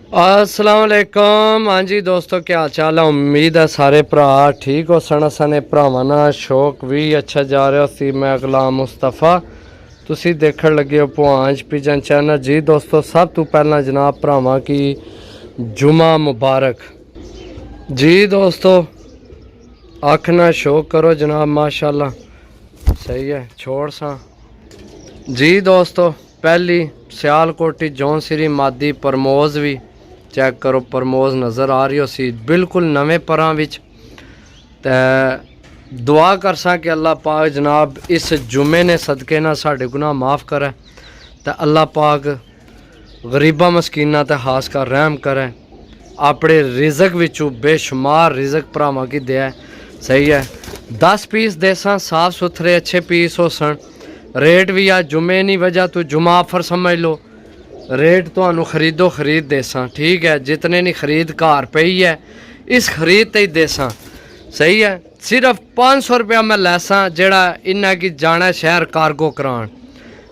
अस्सलाम वालेकुम। हाँ जी दोस्तों, क्या हाल चाल है? उम्मीद है सारे भरा ठीक हो सन। असाने भरावां नाल शौक भी अच्छा जा रहा सी। मैं गुलाम मुस्तफ़ा, तुसी देखण लगे हो पुआंच पिजन चैनल। जी दोस्तों, सब तो पहला जनाब भरावां की जुमा मुबारक। जी दोस्तों, आखना शौक करो जनाब, माशाल्लाह सही है। छोड़ सा जी दोस्तों, पहली सियालकोटी जौनसिरी मादी प्रमोज भी चेक करो। प्रमोज नज़र आ रही हो सी बिल्कुल नवे परां विच। ते दुआ कर सा कि अल्लाह पाक जनाब इस जुमे ने सदके ना साढ़े गुनाह माफ़ करे। ते अल्लाह पाक गरीबा मस्कीना ते खास कर रहम करे। अपने रिजक विचों बेशुमार रिजक भरावां की दे। सही है। 10 पीस देसा साफ सुथरे अच्छे पीस हो सन। रेट भी आ जुमे नहीं वजह तो जुमा ऑफर समझ लो। रेट तो खरीदो खरीद देसा, ठीक है। जितने नहीं खरीद घर पई है इस खरीद ते ही देसा। सही है। सिर्फ 500 रुपया मैं लैसा जेड़ा इन्ना की जाना शहर कार्गो करान।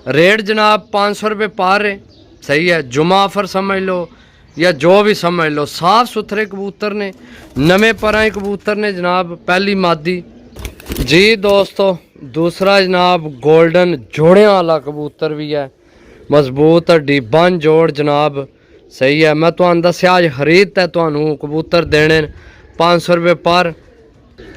रेट जनाब 500 रुपये पार है। सही है। जुमा ऑफर समझ लो या जो भी समझ लो, साफ सुथरे कबूतर ने, नवे पराए कबूतर ने जनाब। पहली मादी जी दोस्तों। दूसरा जनाब गोल्डन जोड़े वाला कबूतर भी है, मजबूत हड्डी बन जोड़ जनाब। सही है। मैं तो दसिया अज खरीद है तो कबूतर देने 500 रुपये पर।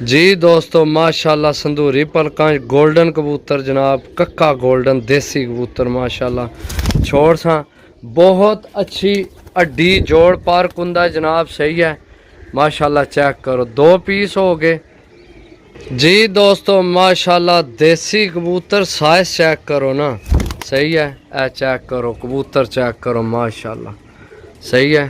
जी दोस्तों माशाल्लाह संदूरी पलकां गोल्डन कबूतर जनाब। कक्का गोल्डन देसी कबूतर माशाल्लाह। छोड़ सा बहुत अच्छी हड्डी जोड़ पार कुंदा जनाब। सही है माशाल्लाह। चेक करो 2 पीस हो गए। जी दोस्तों माशाल्लाह देसी कबूतर साइज चेक करो ना। सही है। ए चेक करो कबूतर चेक करो माशाल्लाह। सही है।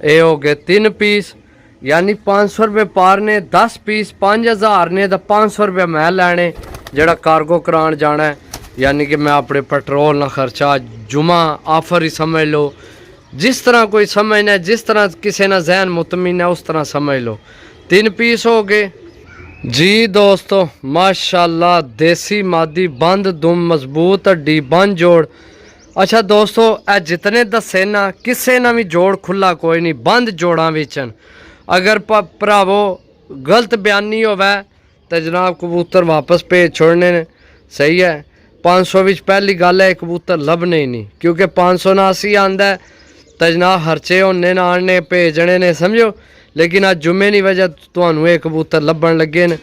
ये हो गए 3 पीस, यानी 500 रुपये पार ने। 10 पीस 5000 ने तो 500 रुपये मैं लैने जड़ा कार्गो करान जाना है। यानी कि मैं अपने पेट्रोल ना खर्चा, जुमा ऑफर ही समझ लो। जिस तरह कोई समझना है, जिस तरह किसी ना जहन मुतमिन है उस तरह समझ लो। 3 पीस हो गए। जी दोस्तों माशाल्लाह देसी मादी बंद दुम मजबूत हड्डी बन जोड़। अच्छा दोस्तों, ए जितने दसे ना किसे ना भी जोड़ खुला कोई नहीं, बंद जोड़ा विचन। अगर भरावो गलत बयानी होवे तो जनाब कबूतर वापस भेज छोड़ने ने। सही है। 500 विच पहली गल है कबूतर लभने ही नहीं, क्योंकि 500 ना असी आंदा तो जनाब खर्चे होने ना आने भेजने ने, समझो। लेकिन आज जुमे की वजह तो ये कबूतर लभन लगे ने।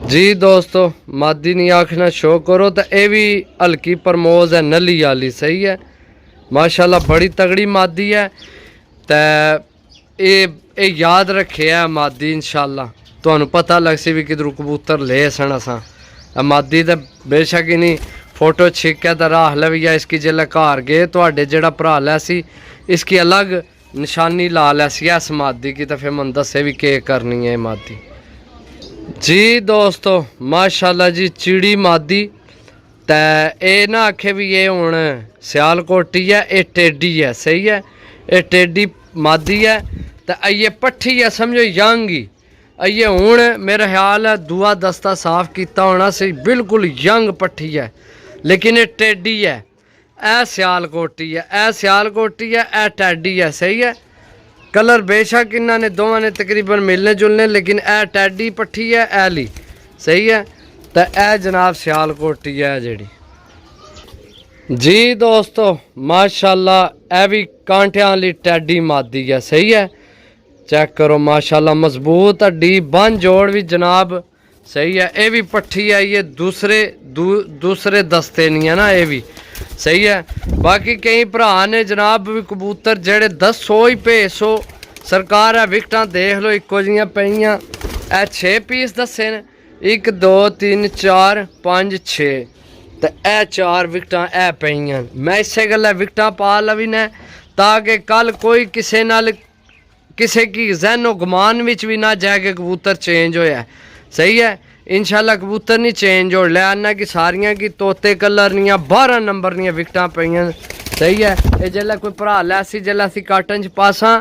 जी दोस्तों मादी नहीं आखना शो करो तो ये भी हल्की प्रमोज है नली वाली। सही है माशाल्लाह बड़ी तगड़ी मादी है। तो ये याद रखे है मादी इंशाल्लाह तो पता लग सी भी किधरों कबूतर ले सन असा। मादी तो बेशक ही नहीं फोटो छिक तो राह लवी है इसकी। जिले घर गए तो जड़ा भरा लै सी इसकी अलग निशानी ला लै इस मादी की, तो फिर मन दसे भी के करनी है मादी। जी दोस्तों माशाल्लाह जी चिड़ी मादी। ते ये ना आखे भी ये हूँ सियालकोटी है, ये टेडी है। सही है। ये टेडी मादी है तो आइए पट्ठी है समझो यंग ही। आइए हूँ मेरा ख्याल है दूआ दस्ता साफ किया होना सही, बिल्कुल यंग पट्ठी है। लेकिन ये टेडी है। ए सियालकोटी है, ए सियालकोटी है, ए टैडी है। सही है। कलर बेशक इन्होंने दोवां ने तकरीबन मिलने जुलने, लेकिन ए टैडी पट्ठी है ए ली। सही है। तो ए जनाब सियालकोटी है जेड़ी। जी दोस्तों माशाल्लाह ए भी कांटियां वाली टैडी मादी है। सही है। चेक करो माशाल्लाह मजबूत हड्डी बन जोड़ भी जनाब। सही है। ये भी पट्ठी है, ये दूसरे दस्ते नहीं है ना ये भी। सही है। बाकी कई भरा ने जनाब भी कबूतर जेड़े 10 ही भेजो सरकार है विकटा देख लो इको जियां पईयां। ए 6 पीस दसे ने, 1 2 3 4 5 6 तो ए 4 विकटा ए पईयां। मैं इसे गल्ला विकटा पा लवी ने ताकि कल कोई किसी नाल किसी की जहनो गुमान विच भी ना जाए कि कबूतर चेंज होया। सही है। इंशाल्लाह कबूतर नहीं चेंज हो ले आना कि सारियां की तोते कलर नियां 12 नंबर नियां विकटा पईयां। सही है। ये जिसलै कोई भरा लैसी जिसलै असी काटन च पासा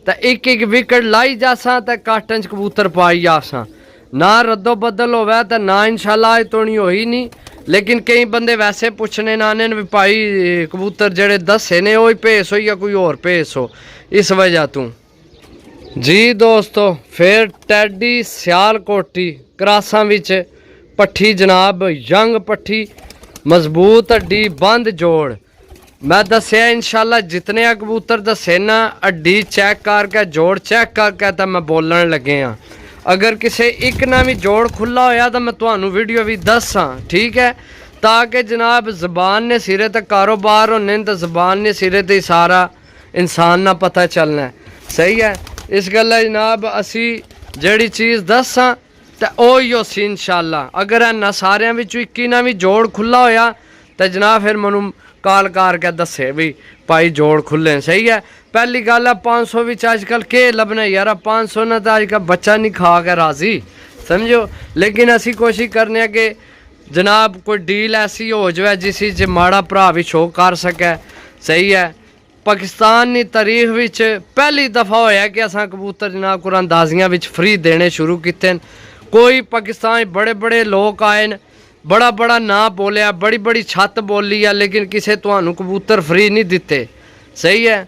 तो एक विकेट लाई जासा तो काटन च कबूतर पाई जासा। ना रद्दो बदल होवे तो ना इंशाल्लाह अज तोड़ी होई नहीं। लेकिन कई बंदे वैसे पूछने नाने भी भाई कबूतर जेड़े दसे ने वो भेस हो या कोई और भेस हो, इस वजह तू। जी दोस्तों फिर टैडी सियालकोटी क्रासां विच पट्ठी जनाब, यंग पट्ठी, मजबूत हड्डी, बंद जोड़। मैं दसिया इंशाल्लाह जितने कबूतर दसे ना हड्डी चेक करके जोड़ चेक करके तो मैं बोलन लगे हाँ। अगर किसी एक ना भी जोड़ खुला होया तो मैं तुहानू वीडियो भी दसा, ठीक है, ताकि जनाब जबान ने सिरे तक कारोबार होने तो जबान ने सिरे ते सारा इंसान ना पता चलना है, सही है। इस गल्ला जनाब असी जड़ी चीज़ दसा तो ओ सी इंशाल्लाह। अगर इन्होंने सारिया विचों इक्की ना भी जोड़ खुला होया तो जनाब फिर मैनू काल करके दसे भी भाई जोड़ खुले, सही है। पहली गल है 500 विच अजकल के लभना यार, 500 ना तो अजकल बच्चा नहीं खा के राजी, समझो। लेकिन असी कोशिश करने कि जनाब कोई डील ऐसी हो जाए जिस च माड़ा भरा भी शो कर सके, सही है। पाकिस्तान की तारीख विच पहली दफ़ा होया कि असां कबूतर जनाब कुरानदाजियां विच फ्री देने शुरू किते। कोई पाकिस्तान बड़े बड़े लोग आए न, बड़ा बड़ा ना बोलिया, बड़ी बड़ी छत बोली है, लेकिन किसी तुहानू कबूतर फ्री नहीं दिते, सही है।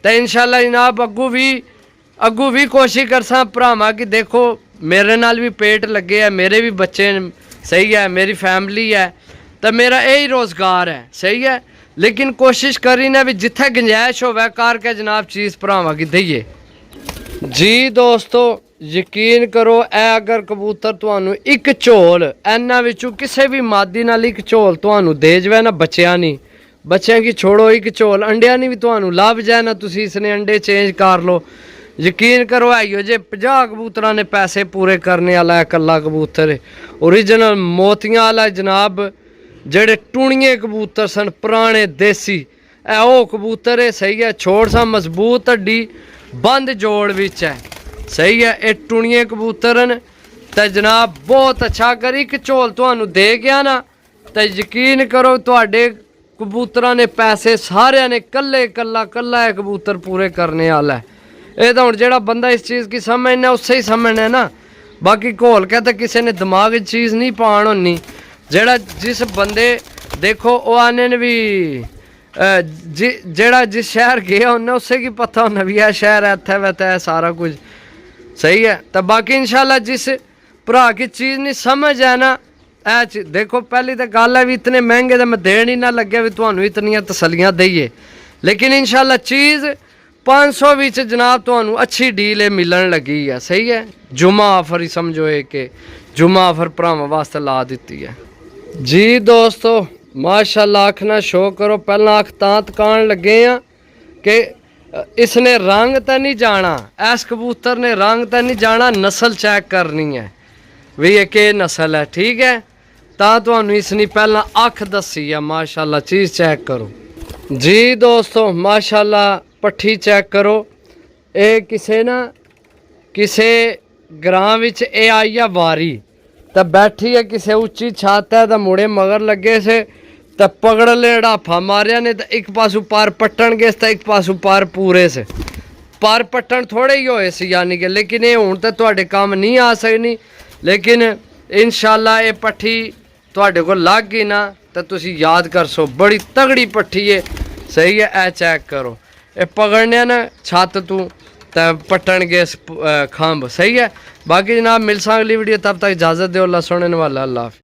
तो इंशाल्लाह जनाब अगू भी कोशिश करसा भरावां कि देखो मेरे नाल भी पेट लगे है, मेरे भी बच्चे सही है, मेरी फैमिली है, तो मेरा यही रोज़गार है, सही है। लेकिन कोशिश करी ना भी जिथे गुंजाइश होवे करके जनाब चीज़ भरावां की दईए। जी दोस्तों यकीन करो ए अगर कबूतर तुहानू एक झोल इन्हां विचों किसी भी मादी नाल एक झोल तुहानू दे जाए ना, बच्चियां नहीं, बच्चियां की छोड़ो, एक झोल अंडिया नहीं भी तुहानू लभ जाए ना, तुसी इसने अंडे चेंज कर लो, यकीन करो है जे 50 कबूतरां ने पैसे पूरे करने वाला है कल्ला कबूतर। ओरिजिनल मोतियां वाला जनाब, जेड़े टूणिए कबूतर सन पुराने देसी, ए ओ कबूतर है, सही है। छोड़ सा मजबूत हड्डी, बंद जोड़ विच है, सही है। ये टूणिए कबूतर न तो जनाब बहुत अच्छा। अगर एक झोल तुहानू दे गया ना तो यकीन करो तुहाडे कबूतरां ने पैसे सारे ने कल्ले कल्ला कबूतर पूरे करने वाला है। ये तो हुण जेड़ा बंदा इस चीज़ की समझना उससे ही समझना है ना, बाकी घोल के तो किसी ने दिमाग चीज़ नहीं पान होनी। जेड़ा जिस बंदे देखो वो आने ने भी जेड़ा जिस शहर गया उन्हें उससे की पता होना भी है शहर है इत्थे वैते है सारा कुछ, सही है। तो बाकी इंशाल्लाह जिस भरा की चीज़ नहीं समझ है ना, देखो पहली तो गल है भी इतने महंगे तो मैं देन ही ना लगे भी तुहानू इतनियां तसलियां दईए। लेकिन इंशाल्लाह चीज़ 500 विच जनाब तुहानू अच्छी डील मिलन लगी है, सही है। जुमा ऑफर ही समझो ये कि जुमा ऑफर भरावां वास्ते ला दी है। जी दोस्तों माशाल्लाह आखना शो करो, पहला अख तां तकान लगे हैं कि इसने रंग तो नहीं जाना, इस कबूतर ने रंग तो नहीं जाना, नस्ल चेक करनी है भी ये के नस्ल है, ठीक है। तां तुहानू इसने पहला अख दसी है, माशाल्लाह चीज़ चेक करो। जी दोस्तों माशाल्लाह पट्ठी चेक करो, ये किसे ग्रां विच ये आई है वारी, तो बैठी है किसी उच्ची छत है, तो मुड़े मगर लगे से तो पकड़ ले ढाफा मारिया ने, तो एक पासू पार पट्टन गए तो एक पासू पार पूरे से पार पट्टन थोड़े ही होए सी यानी कि। लेकिन ये हुण तो तुहाडे काम नहीं आ सकनी, लेकिन इंशाल्लाह ये पट्ठी तुहाडे को लग गई ना तो तुसी याद कर सो बड़ी तगड़ी पट्ठी है, सही है। ए चेक करो ये पकड़ने ना छत तू तो पट्टन गए खंभ, सही है। बाकी जनाब मिलसा अगली वीडियो, तब तक इजाज़त दो, अल्लाह सुनने वाला, अल्लाह।